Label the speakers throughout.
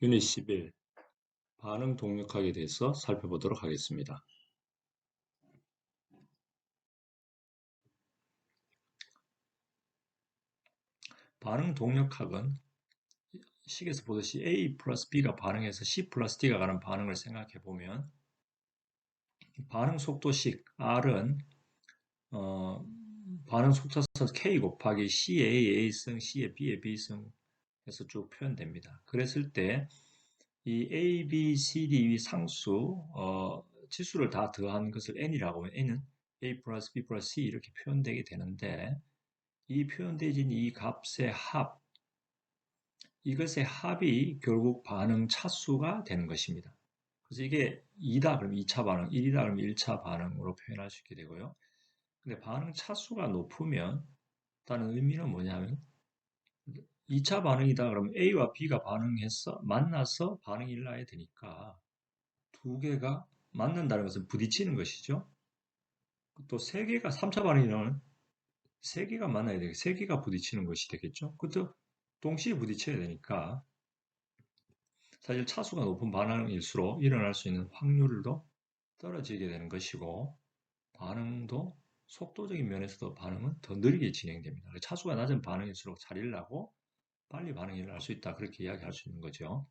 Speaker 1: 유닛 11 반응 동력학에 대해서 살펴보도록 하겠습니다. 반응 동력학은 식에서 보듯이 A 플러스 B가 반응해서 C 플러스 D가 가는 반응을 생각해 보면 반응 속도식 R은 반응 속도선 K 곱하기 C의 A승, C의 B의 B승 해서 쭉 표현됩니다. 그랬을 때 이 A, B, C, D 상수 치수를 다 더한 것을 N이라고 하면 N은 A 플러스 B 플러스 C 이렇게 표현되게 되는데 이 표현되어진 이 값의 이것의 합이 결국 반응 차수가 되는 것입니다. 그래서 이게 2다 그러면 2차 반응, 1이다 그러면 1차 반응으로 표현할 수 있게 되고요. 근데 반응 차수가 높으면 다는 의미는 뭐냐면 2차 반응이다 그러면 A와 B가 만나서 반응이 일어나야 되니까 두 개가 만난다는 것은 부딪히는 것이죠. 또 세 개가 3차 반응이라면 세 개가 만나야 되겠 세 개가 부딪히는 것이 되겠죠. 그것도 동시에 부딪혀야 되니까 사실 차수가 높은 반응일수록 일어날 수 있는 확률도 떨어지게 되는 것이고 반응도 속도적인 면에서도 반응은 더 느리게 진행됩니다. 차수가 낮은 반응일수록 잘 일어나고 빨리 반응이 일어날 수 있다. 그렇게 이야기할 수 있는 거죠.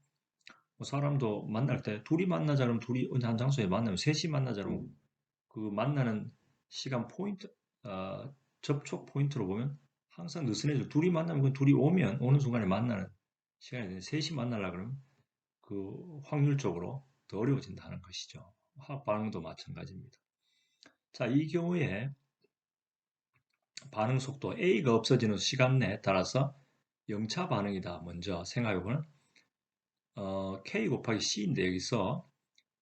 Speaker 1: 뭐 사람도 만날 때 둘이 만나자 그러면 둘이 어느 한 장소에 만나면 셋이 만나자 그러면 그 만나는 시간 포인트, 접촉 포인트로 보면 항상 느슨해져. 둘이 만나면 그 둘이 오는 순간에 만나는 시간이 되는데 셋이 만나려 그러면 그 확률적으로 더 어려워진다는 것이죠. 화학 반응도 마찬가지입니다. 자, 이 경우에 반응 속도 A가 없어지는 시간 내에 따라서 0차 반응이다. 먼저 생각해보면 K 곱하기 C인데 여기서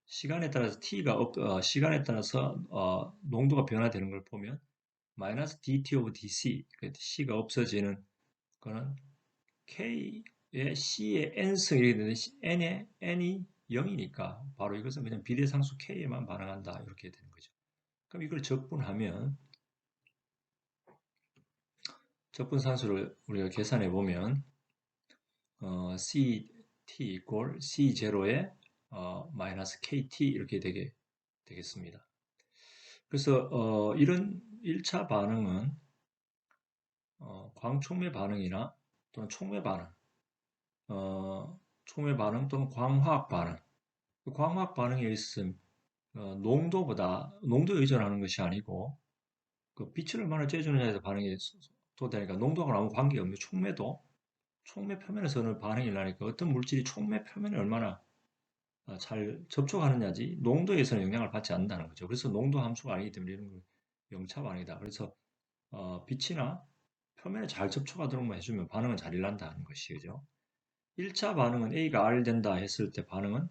Speaker 1: 시간에 따라서 시간에 따라서 농도가 변화되는 걸 보면 마이너스 dt 오브 dc C가 없어지는 거는 K의 C의 n승 이렇게 되는데 n이 0이니까 바로 이것은 그냥 비례상수 K에만 반응한다 이렇게 되는 거죠. 그럼 이걸 적분하면 적분산수를 우리가 계산해 보면 CT 이꼴 C0에 마이너스 KT 이렇게 되겠습니다. 그래서 이런 1차 반응은 광촉매 반응이나 또는 촉매 반응, 촉매 반응 또는 광화학 반응. 그 광화학 반응에 있으면 농도에 의존하는 것이 아니고 그 빛을 얼마나 쬐주느냐에서 반응이 도되니까 농도하고는 아무 관계가 없는 촉매도 촉매 표면에서는 반응이 일어나니까 어떤 물질이 촉매 표면에 얼마나 잘 접촉하느냐지 농도에서는 영향을 받지 않는다는 거죠. 그래서 농도 함수가 아니기 때문에 이런 걸 영차 반응이다. 그래서 빛이나 표면에 잘 접촉하도록만 해주면 반응은 잘 일어난다는 것이죠. 1차 반응은 A가 R 된다 했을 때 반응은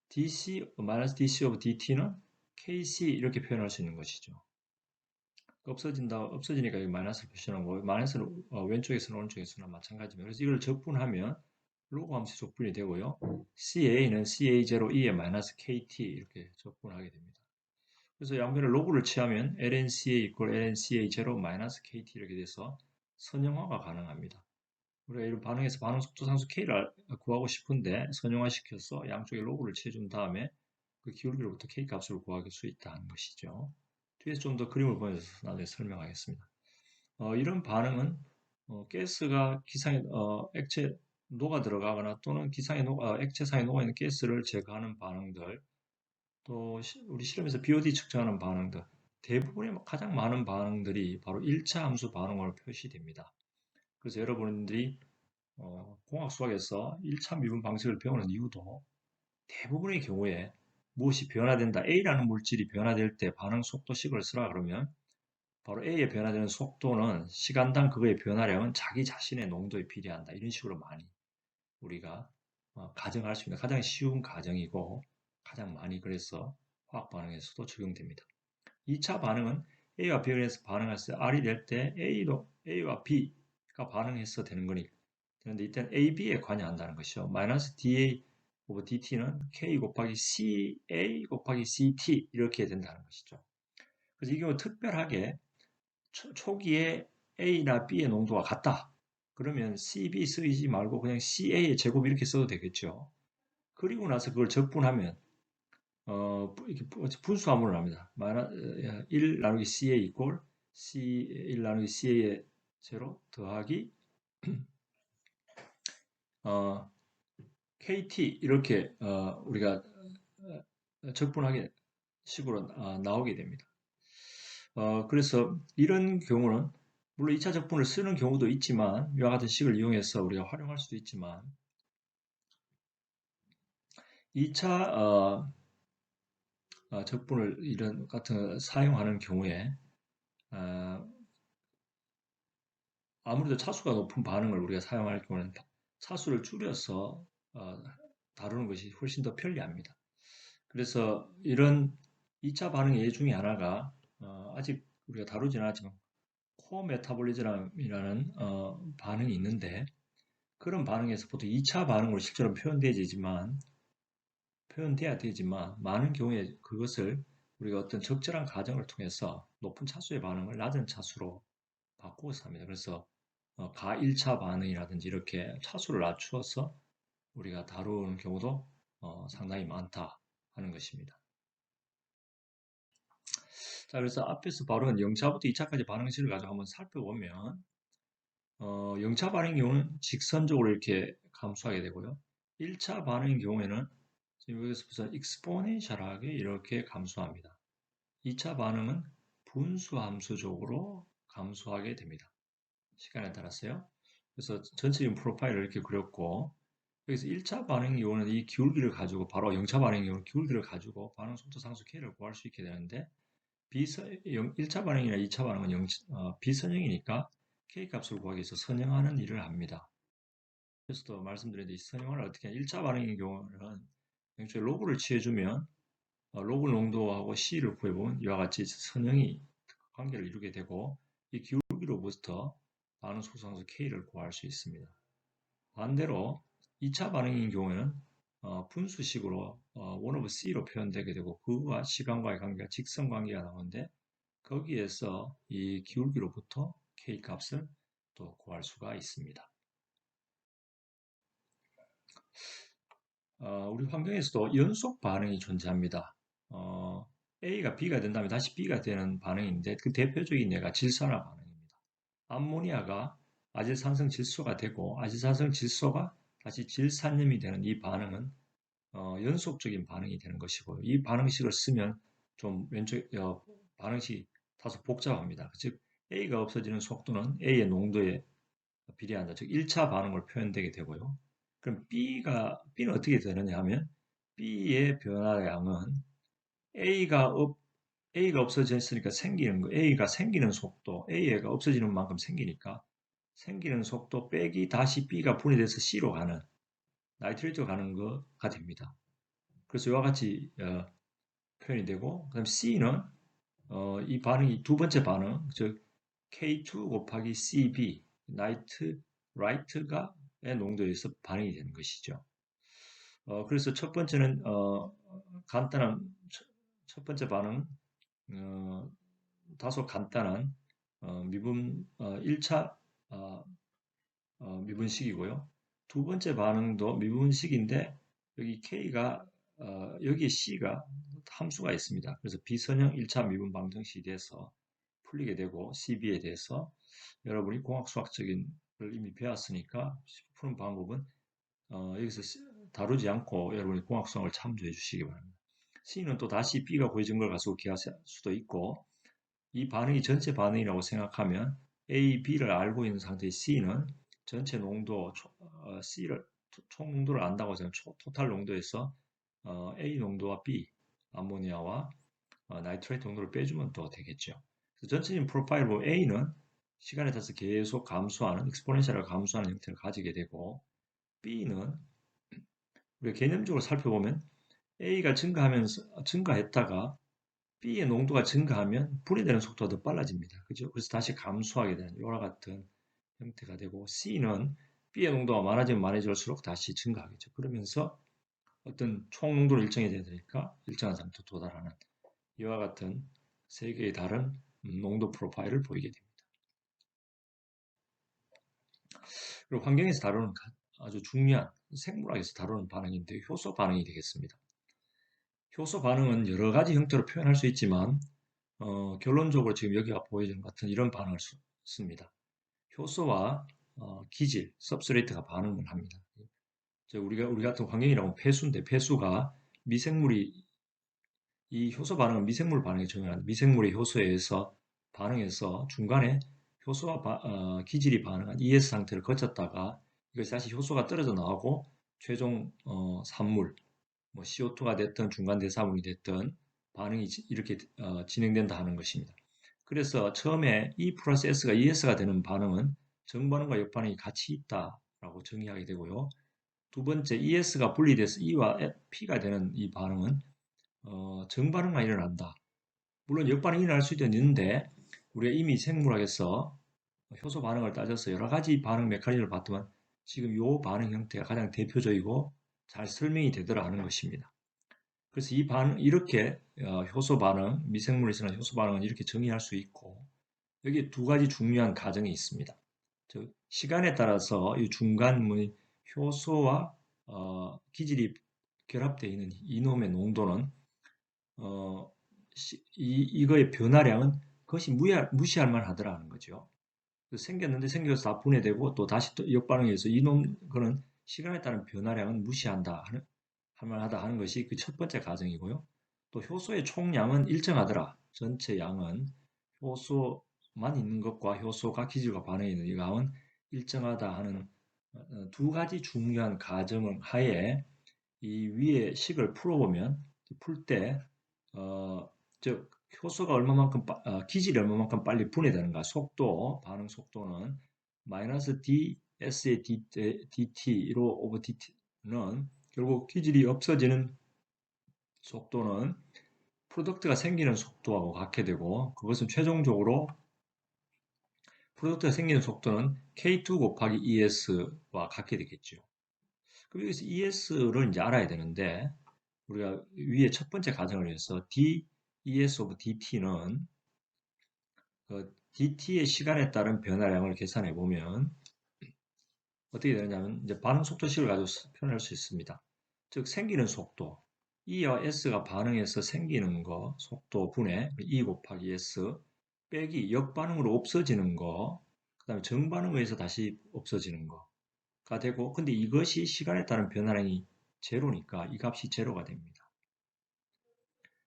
Speaker 1: DC 오브 DT는 KC 이렇게 표현할 수 있는 것이죠. 없어지니까 여기 마이너스를 표시하고 마이너스는 왼쪽에서는 오른쪽에서는 마찬가지입니다. 그래서 이걸 적분하면 로그 함수 적분이 되고요. CA는 CA0E에 마이너스 KT 이렇게 적분하게 됩니다. 그래서 양변에 로그를 취하면 LNCA 이퀄 LNCA0 마이너스 KT 이렇게 돼서 선형화가 가능합니다. 우리가 이런 반응에서 반응 속도 상수 K를 구하고 싶은데 선형화시켜서 양쪽에 로그를 취해준 다음에 그 기울기로부터 K 값을 구할 수 있다는 것이죠. 뒤에서 좀 더 그림을 보여서 나중에 설명하겠습니다. 이런 반응은 가스가 기상에 액체 녹아 들어가거나 또는 액체상에 녹아 있는 가스를 제거하는 반응들, 또 우리 실험에서 BOD 측정하는 반응들, 대부분의 가장 많은 반응들이 바로 1차 함수 반응으로 표시됩니다. 그래서 여러분들이 공학 수학에서 1차 미분 방식을 배우는 이유도 대부분의 경우에 무엇이 변화된다, A라는 물질이 변화될 때 반응 속도식을 쓰라 그러면 바로 A의 변화되는 속도는 시간당 그거의 변화량은 자기 자신의 농도에 비례한다. 이런 식으로 많이 우리가 가정할 수 있는 가장 쉬운 가정이고 가장 많이 그래서 화학 반응에서도 적용됩니다. 2차 반응은 A와 B에서 반응해서 R이 될 때 A와 B가 반응해서 되는 거니까 되는데 이때는 A, B에 관여한다는 것이죠. 마이너스 DA 오버 DT는 K 곱하기 CA 곱하기 CT 이렇게 된다는 것이죠. 그래서 이 경우 특별하게 초기에 A나 B의 농도가 같다. 그러면 CB 쓰지 말고 그냥 CA의 제곱 이렇게 써도 되겠죠. 그리고 나서 그걸 적분하면 이렇게 분수함수를 합니다. 1 나누기 CA 이꼴 C1 나누기 CA의 제로 더하기 KT 이렇게 우리가 적분하게 식으로 나오게 됩니다. 그래서 이런 경우는 물론 2차 적분을 쓰는 경우도 있지만 이와 같은 식을 이용해서 우리가 활용할 수도 있지만 2차 적분을 이런 같은 사용하는 경우에 어, 아무래도 차수가 높은 반응을 우리가 사용할 경우는 차수를 줄여서 다루는 것이 훨씬 더 편리합니다. 그래서 이런 2차 반응 예 중에 하나가 아직 우리가 다루진 않았지만 코메타볼리즘이라는 반응이 있는데 그런 반응에서 보통 2차 반응으로 실제로 표현돼야 되지만 많은 경우에 그것을 우리가 어떤 적절한 과정을 통해서 높은 차수의 반응을 낮은 차수로 바꾸어서 합니다. 그래서 가 1차 반응이라든지 이렇게 차수를 낮추어서 우리가 다루는 경우도 상당히 많다 하는 것입니다. 자, 그래서 앞에서 바로 0차부터 2차까지 반응식을 가지고 한번 살펴보면 0차 반응의 경우는 직선적으로 이렇게 감소하게 되고요. 1차 반응의 경우에는 지금 여기서 보면 익스포넨셜하게 이렇게 감소합니다. 2차 반응은 분수함수적으로 감소하게 됩니다. 시간에 따라서요. 그래서 전체적인 프로파일을 이렇게 그렸고 여기서 1차 반응의 경우는 이 기울기를 가지고 바로 0차 반응의 경우는 기울기를 가지고 반응 속도 상수 K를 구할 수 있게 되는데 1차 반응이나 2차 반응은 비선형이니까 K 값을 구하기 위해서 선형하는 일을 합니다. 그래서 또 말씀드렸는데 이 선형을 어떻게 하냐. 1차 반응의 경우는 애초에 로그를 취해주면 로그 농도하고 C를 구해보면 이와 같이 선형이 관계를 이루게 되고 이 기울기로부터 반응 속상수 K를 구할 수 있습니다. 반대로 2차 반응인 경우에는 분수식으로 1 over C로 표현되게 되고 그와 시간과의 관계가 직선 관계가 나오는데 거기에서 이 기울기로부터 K 값을 또 구할 수가 있습니다. 우리 환경에서도 연속 반응이 존재합니다. A가 B가 된 다음에 다시 B가 되는 반응인데 그 대표적인 예가 질산화 반응입니다. 암모니아가 아질산성 질소가 되고 아질산성 질소가 다시 질산염이 되는 이 반응은 연속적인 반응이 되는 것이고요. 이 반응식을 쓰면 좀 반응식이 다소 복잡합니다. 즉 A가 없어지는 속도는 A의 농도에 비례한다. 즉 1차 반응으로 표현되게 되고요. 그럼 B는 어떻게 되느냐 하면 B의 변화량은 A가 없어졌으니까 생기는 거, A가 생기는 속도, A가 없어지는 만큼 생기니까 생기는 속도 빼기 다시 B가 분해돼서 C로 가는 나이트레이트로 가는 거가 됩니다. 그래서 이와 같이 표현이 되고 그다음 C는 이 반응이 두 번째 반응, 즉 K2 곱하기 CB, 라이트가의 농도에서 반응이 되는 것이죠. 그래서 첫 번째는 간단한 첫 번째 반응 다소 간단한 미분 1차 미분식이고요. 두 번째 반응도 미분식인데 여기 K가 여기에 C가 함수가 있습니다. 그래서 비선형 1차 미분 방정식에 대해서 풀리게 되고 CB에 대해서 여러분이 공학수학적인 걸 이미 배웠으니까 푸는 방법은 여기서 다루지 않고 여러분이 공학수학을 참조해 주시기 바랍니다. C는 또 다시 B가 구해진 걸 가지고 기하할 수도 있고 이 반응이 전체 반응이라고 생각하면 A, B를 알고 있는 상태의 C는 전체 농도 C를 총 농도를 안다고 하면 토탈 농도에서 A 농도와 B 암모니아와 나이트레이트 농도를 빼주면 더 되겠죠. 그래서 전체적인 프로파일 보면 A는 시간에 따라서 계속 감소하는 익스포넨셜을 감소하는 형태를 가지게 되고 B는 우리가 개념적으로 살펴보면 A가 증가했다가 B의 농도가 증가하면 분해되는 속도가 더 빨라집니다. 그죠? 그래서 다시 감소하게 되는 이와 같은 형태가 되고 C는 B의 농도가 많아지면 많아질수록 다시 증가하겠죠. 그러면서 어떤 총 농도를 일정해져야 되니까 일정한 상태로 도달하는 이와 같은 세 개의 다른 농도 프로파일을 보이게 됩니다. 그리고 환경에서 다루는 아주 중요한 생물학에서 다루는 반응인데 효소 반응이 되겠습니다. 효소 반응은 여러 가지 형태로 표현할 수 있지만 결론적으로 지금 여기가 보여주는 것 같은 이런 반응을 씁니다. 효소와 기질, substrate가 반응을 합니다. 우리 같은 환경이라고 폐수인데 폐수가 미생물이 이 효소 반응은 미생물 반응에 적용하는 미생물의 효소에 의해서 반응해서 중간에 효소와 기질이 반응한 ES 상태를 거쳤다가 이것이 다시 효소가 떨어져 나오고 최종 산물, 뭐 CO2가 됐든 중간 대사물이 됐든 반응이 이렇게 진행된다 하는 것입니다. 그래서 처음에 E 플러스 S가 ES가 되는 반응은 정반응과 역반응이 같이 있다라고 정의하게 되고요. 두 번째 ES가 분리돼서 E와 P가 되는 이 반응은 정반응만 일어난다. 물론 역반응이 일어날 수도 있는데 우리가 이미 생물학에서 효소 반응을 따져서 여러 가지 반응 메커니즘을 봤더만 지금 이 반응 형태가 가장 대표적이고 잘 설명이 되더라 하는 것입니다. 그래서 이 반응 이렇게 효소 반응, 미생물에서는 효소 반응은 이렇게 정의할 수 있고 여기 두 가지 중요한 가정이 있습니다. 즉 시간에 따라서 이 중간의 효소와 기질이 결합되어 있는 이놈의 농도는 이거의 변화량은 그것이 무시할 만하더라는 거죠. 생겼는데 생겨서 다 분해되고 또 다시 또 역반응해서 이놈 그는 시간에 따른 변화량은 무시한다 할 만하다 하는 것이 그 첫 번째 가정이고요. 또 효소의 총량은 일정하더라. 전체 양은 효소만 있는 것과 효소가 기질과 반응이 있는 이 양은 일정하다 하는 두 가지 중요한 가정을 하에 이 위에 식을 풀어보면 풀때 즉 효소가 얼마만큼 기질이 얼마만큼 빨리 분해되는가 속도 반응 속도는 마이너스 ds의 dt로 오버 dt는 결국 기질이 없어지는 속도는 프로덕트가 생기는 속도하고 같게 되고 그것은 최종적으로 프로덕트가 생기는 속도는 K2 곱하기 ES와 같게 되겠죠. 그럼 여기서 ES를 이제 알아야 되는데 우리가 위에 첫 번째 가정을 해서 DES of DT는 DT의 시간에 따른 변화량을 계산해 보면 어떻게 되느냐면 이제 반응 속도식을 가지고 표현할 수 있습니다. 즉 생기는 속도 E와 S가 반응해서 생기는 거 속도 분해 E 곱하기 S 빼기 역반응으로 없어지는 거 그다음에 정반응에 의해서 다시 없어지는 거가 되고 근데 이것이 시간에 따른 변화량이 제로니까 이 값이 제로가 됩니다.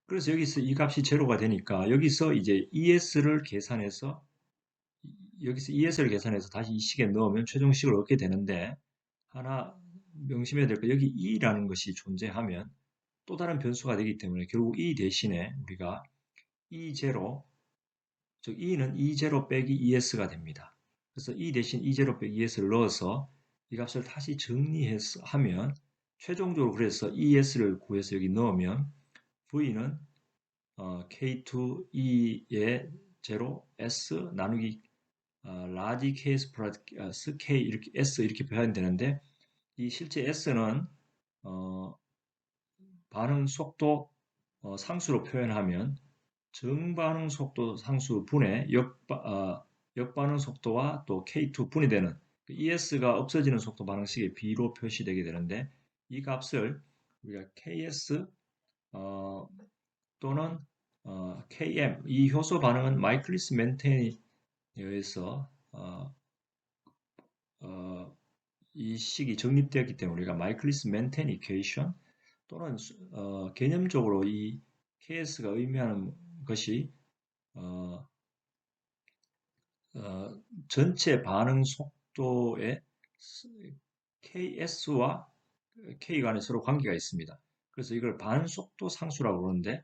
Speaker 1: 그래서 여기서 이 값이 제로가 되니까 여기서 이제 ES를 계산해서 여기서 ES를 계산해서 다시 이 식에 넣으면 최종식을 얻게 되는데 하나 명심해야 될 거 여기 E라는 것이 존재하면 또 다른 변수가 되기 때문에 결국 E 대신에 우리가 E0 즉 E는 E0 빼기 ES가 됩니다. 그래서 E 대신 E0 빼기 ES를 넣어서 이 값을 다시 정리해서 하면 최종적으로 그래서 ES를 구해서 여기 넣으면 V는 K2E의 제로 S 나누기 라지 K 플러스 K 이렇게 S 이렇게 표현되는데 이 실제 S는 반응 속도 상수로 표현하면 정반응 속도 상수 분의 역반응 속도와 또 K2 분해되는 ES가 없어지는 속도 반응식의 B로 표시되게 되는데 이 값을 우리가 KS 또는 KM 이 효소 반응은 마이클리스 멘텐에 의해서 이 식이 정립되었기 때문에 우리가 마이클리스 멘텐 이퀘이션 또는 개념적으로 이 KS가 의미하는 것이 어, 전체 반응 속도의 KS와 K 간에 서로 관계가 있습니다. 그래서 이걸 반속도 상수라고 그러는데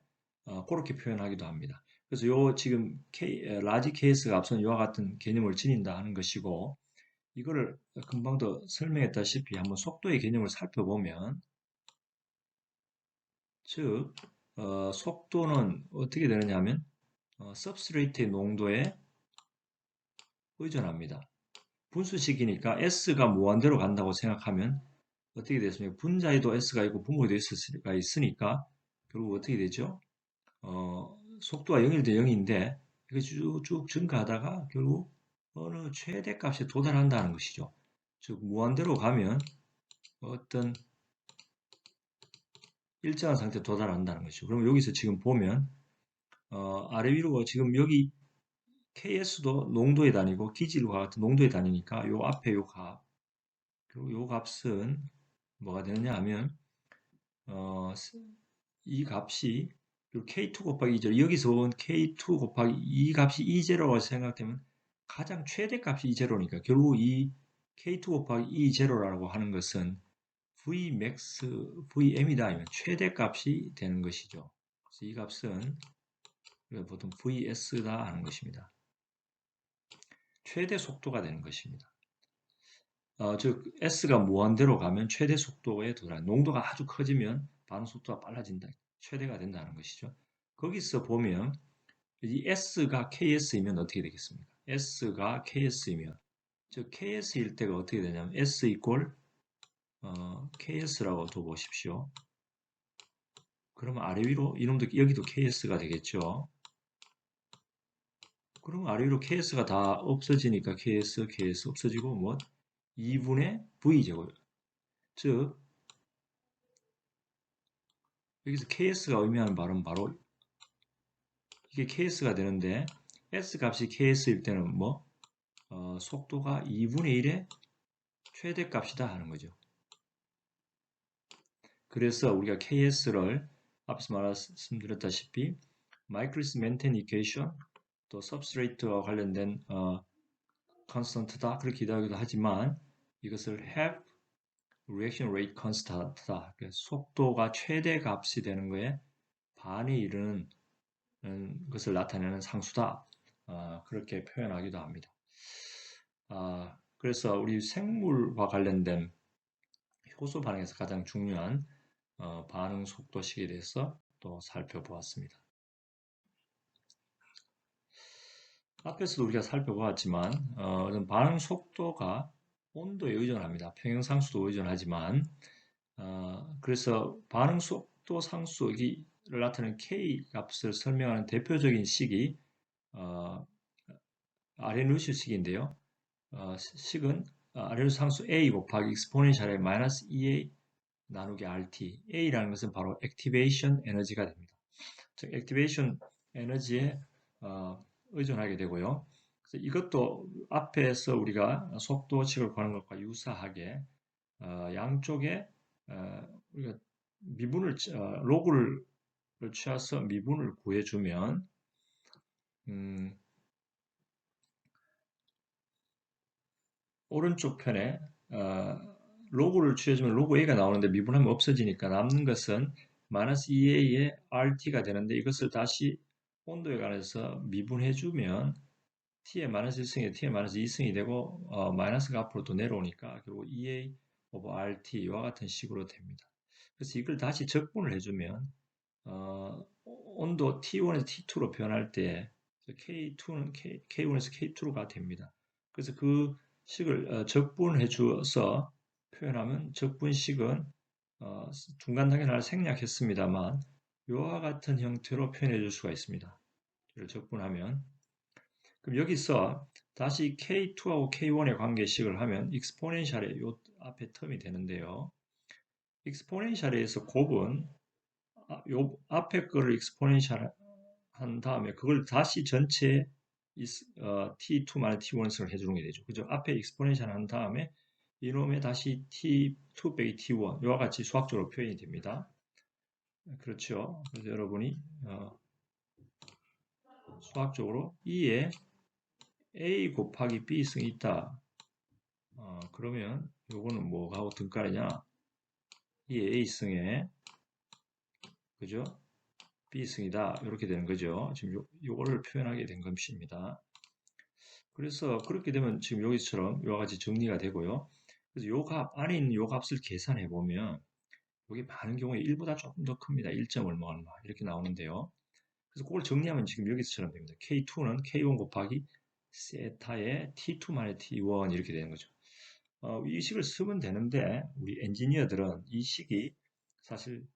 Speaker 1: 그렇게 표현하기도 합니다. 그래서 요 지금 라지 KS가 앞선 이와 같은 개념을 지닌다 하는 것이고 이거를 금방도 설명했다시피 한번 속도의 개념을 살펴보면 즉 속도는 어떻게 되느냐 하면 substrate의 농도에 의존합니다. 분수식이니까 S가 무한대로 간다고 생각하면 어떻게 됐습니까? 분자에도 S가 있고 분모에도 S가 있으니까 결국 어떻게 되죠? 속도가 0일 때 0인데 이거 쭉쭉 증가하다가 결국 어느 최대값에 도달한다는 것이죠. 즉 무한대로 가면 어떤 일정한 상태에 도달한다는 것이죠. 그러면 여기서 지금 보면 아래 위로 지금 여기 KS도 농도의 단위고 기질과 같은 농도의 단위니까 요 앞에 요 값, 그리고 요 값은 뭐가 되느냐 하면 이 값이 K2 곱하기 2제로, 여기서 온 K2 곱하기 이 값이 2제로라고 생각되면 가장 최대값이 2제로니까 결국 이 K2 곱하기 2제로라고 하는 것은 Vmax, Vm이다 하면 최대값이 되는 것이죠. 그래서 이 값은 우리가 보통 Vs다 하는 것입니다. 최대 속도가 되는 것입니다. 즉 S가 무한대로 가면 최대 속도에 도달한 농도가 아주 커지면 반응 속도가 빨라진다. 최대가 된다는 것이죠. 거기서 보면 이 S가 KS이면 어떻게 되겠습니까? S가 KS이면 즉 KS일 때가 어떻게 되냐면 S 이꼴 KS라고 둬보십시오. 그러면 아래 위로 이놈도 여기도 KS가 되겠죠. 그러면 아래 위로 KS가 다 없어지니까 KS 없어지고 뭐 2분의 V제곱. 즉 여기서 KS가 의미하는 바는 바로 이게 KS가 되는데 S 값이 KS일 때는 뭐 속도가 2분의 1의 최대값이다 하는 거죠. 그래서 우리가 KS를 앞서 말씀드렸다시피 마이클리스 멘텐 이퀘이션 또 substrate와 관련된 constant다 그렇게 기도하기도 하지만 이것을 have reaction rate constant다. 속도가 최대값이 되는 거에 반이 이르는 것을 나타내는 상수다. 그렇게 표현하기도 합니다. 그래서 우리 생물과 관련된 효소 반응에서 가장 중요한 반응 속도식에 대해서 또 살펴보았습니다. 앞에서도 우리가 살펴보았지만 반응 속도가 온도에 의존합니다. 평형상수도 의존하지만 그래서 반응 속도 상수를 나타내는 K 값을 설명하는 대표적인 식이 아레누시식인데요. 식은 아레누시 상수 A 곱하기 익스포넨셜의 마이너스 2A 나누기 RT. A라는 것은 바로 액티베이션 에너지가 됩니다. 즉 액티베이션 에너지에 의존하게 되고요. 그래서 이것도 앞에서 우리가 속도식을 구하는 것과 유사하게 양쪽에 우리가 미분을 로그를 취해서 미분을 구해주면 오른쪽 편에 로그를 취해주면 로그 A가 나오는데 미분하면 없어지니까 남는 것은 마이너스 2A의 RT가 되는데 이것을 다시 온도에 관해서 미분해주면 T의 마이너스 1승이 T의 마이너스 2승이 되고 마이너스가 앞으로 또 내려오니까 결국 2A 오버 RT 이와 같은 식으로 됩니다. 그래서 이걸 다시 적분을 해주면 온도 T1에서 T2로 변할 때 K2는 K1에서 K2가 됩니다. 그래서 그 식을 적분해 주어서 표현하면 적분식은 중간 단계를 생략했습니다만 이와 같은 형태로 표현해 줄 수가 있습니다. 이를 적분하면 그럼 여기서 다시 K2하고 K1의 관계식을 하면 익스포넨셜의 요 앞에 텀이 되는데요. 익스포넨셜에서 곱은 요 앞에 거를 익스포넨셜 한 다음에 그걸 다시 전체 T2만의 T1을 해주는 게 되죠. 그죠? 앞에 익스포넨셜 한 다음에 이놈의 다시 T2 빼기 T1 이와 같이 수학적으로 표현이 됩니다. 그렇죠? 그래서 여러분이 수학적으로 2에 A 곱하기 B 승이 있다. 그러면 요거는 뭐가 하고 등가르냐? 2에 A 승에 그죠? B승이다. 이렇게 되는 거죠. 지금 요거를 표현하게 된 것입니다. 그래서 그렇게 되면 지금 여기처럼 이와 같이 정리가 되고요. 그래서 요 값, 안에 있는 요 값을 계산해 보면 이게 많은 경우에 1보다 조금 더 큽니다. 1점 얼마 얼마 이렇게 나오는데요. 그래서 그걸 정리하면 지금 여기서처럼 됩니다. K2는 K1 곱하기 세타의 T2만의 T1 이렇게 되는 거죠. 이 식을 쓰면 되는데 우리 엔지니어들은 이 식이 사실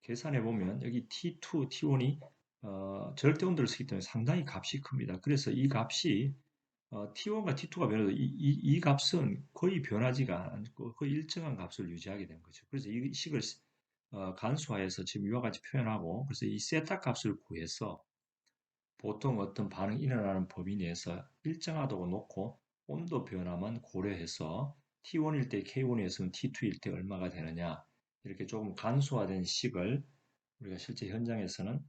Speaker 1: 계산해 보면 여기 T2, T1이 절대 온도를 쓰기 때문에 상당히 값이 큽니다. 그래서 이 값이 T1과 T2가 변해도 이 값은 거의 변하지가 않고 거의 일정한 값을 유지하게 되는 거죠. 그래서 이 식을 간수화해서 지금 이와 같이 표현하고, 그래서 이 세타 값을 구해서 보통 어떤 반응이 일어나는 범위 내에서 일정하다고 놓고 온도 변화만 고려해서 T1일 때 K1이었으면 T2일 때 얼마가 되느냐, 이렇게 조금 간소화된 식을 우리가 실제 현장에서는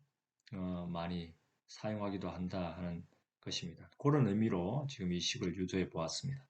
Speaker 1: 많이 사용하기도 한다 하는 것입니다. 그런 의미로 지금 이 식을 유도해 보았습니다.